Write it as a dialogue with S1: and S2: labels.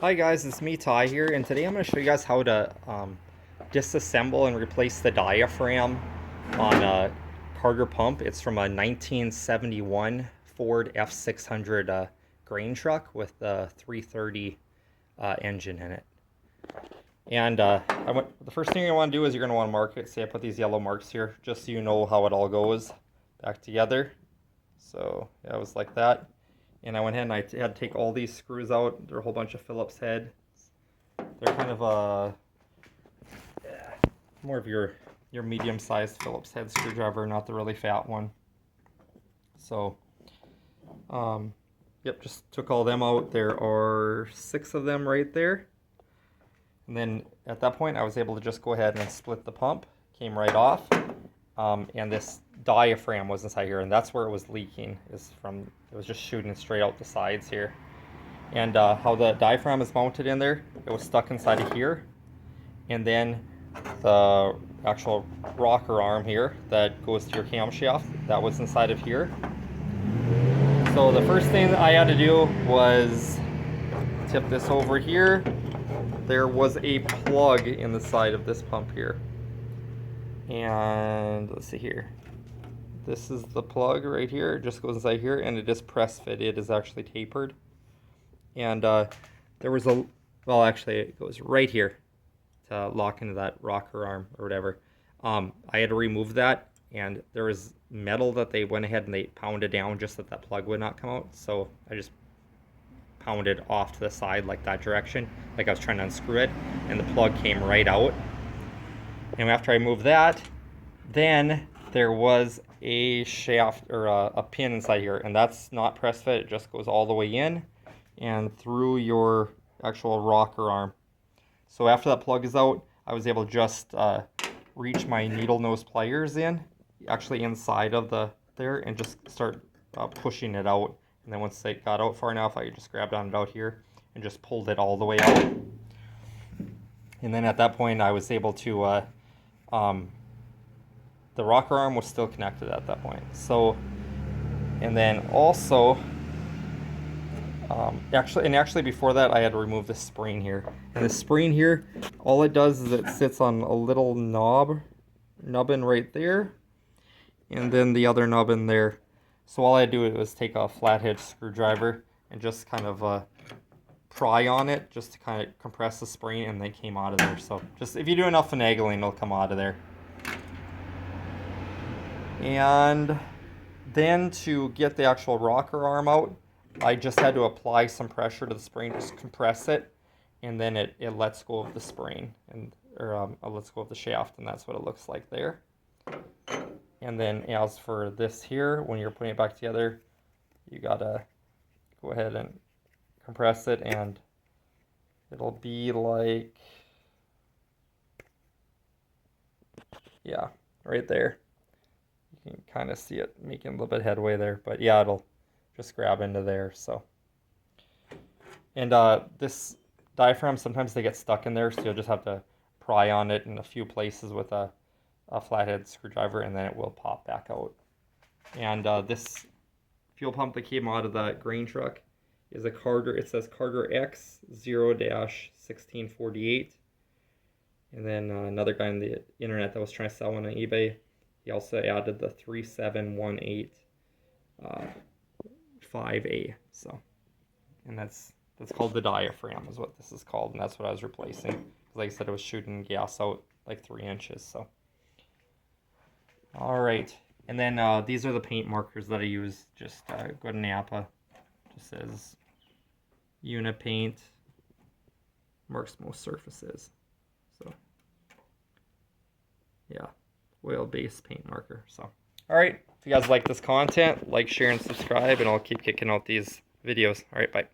S1: Hi guys, it's me Ty here, and today I'm going to show you guys how to disassemble and replace the diaphragm on a Carter pump. It's from a 1971 Ford F600 grain truck with the 330 engine in it. And the first thing you want to do is you're going to want to mark it. See, I put these yellow marks here just so you know how it all goes back together. So yeah, it was like that. And I went ahead and I had to take all these screws out. They're a whole bunch of Phillips head. They're kind of more of your medium-sized Phillips head screwdriver, not the really fat one. So, yep, just took all them out. There are 6 of them right there. And then at that point, I was able to just go ahead and split the pump. Came right off. And this diaphragm was inside here, and that's where it was leaking. It was just shooting straight out the sides here. And how the diaphragm is mounted in there, it was stuck inside of here. And then the actual rocker arm here that goes to your camshaft, that was inside of here. So the first thing that I had to do was tip this over here. There was a plug in the side of this pump here. And let's see here. This is the plug right here. It just goes inside here, and it is press fit. It is actually tapered. And there was well, actually, it goes right here to lock into that rocker arm or whatever. I had to remove that, and there was metal that they went ahead and they pounded down just that plug would not come out. So I just pounded off to the side like that direction, like I was trying to unscrew it, and the plug came right out. And after I moved that, then there was a shaft or a pin inside here, and that's not press fit. It just goes all the way in and through your actual rocker arm. So after that plug is out, I was able to just reach my needle nose pliers in, actually inside of there, and just start pushing it out. And then once it got out far enough, I just grabbed on it out here and just pulled it all the way out. And then at that point, I was able to the rocker arm was still connected at that point. So, and then also, actually before that, I had to remove the spring here. And the spring here, all it does is it sits on a little nubbin right there, and then the other nubbin there. So all I do was take a flathead screwdriver and just kind of pry on it, just to kind of compress the spring, and they came out of there. So just if you do enough finagling, it'll come out of there. And then to get the actual rocker arm out, I just had to apply some pressure to the spring, just compress it, and then it lets go of the spring, or lets go of the shaft, and that's what it looks like there. And then as for this here, when you're putting it back together, you gotta go ahead and compress it, and it'll be like, yeah, right there. You can kind of see it making a little bit of headway there, but yeah, it'll just grab into there. So, and this diaphragm, sometimes they get stuck in there, so you'll just have to pry on it in a few places with a flathead screwdriver, and then it will pop back out. And this fuel pump that came out of the grain truck is a Carter. It says Carter X0-1648. And then another guy on the internet that was trying to sell one on eBay, he also added the 3718 5A. So, and that's called the diaphragm, is what this is called, and that's what I was replacing. Like I said, it was shooting gas out like 3 inches. So, all right, and then these are the paint markers that I use. Just go to Napa. Just says unit paint, marks most surfaces. So, yeah, oil-based paint marker. So, all right, if you guys like this content, like, share, and subscribe, and I'll keep kicking out these videos. All right, bye.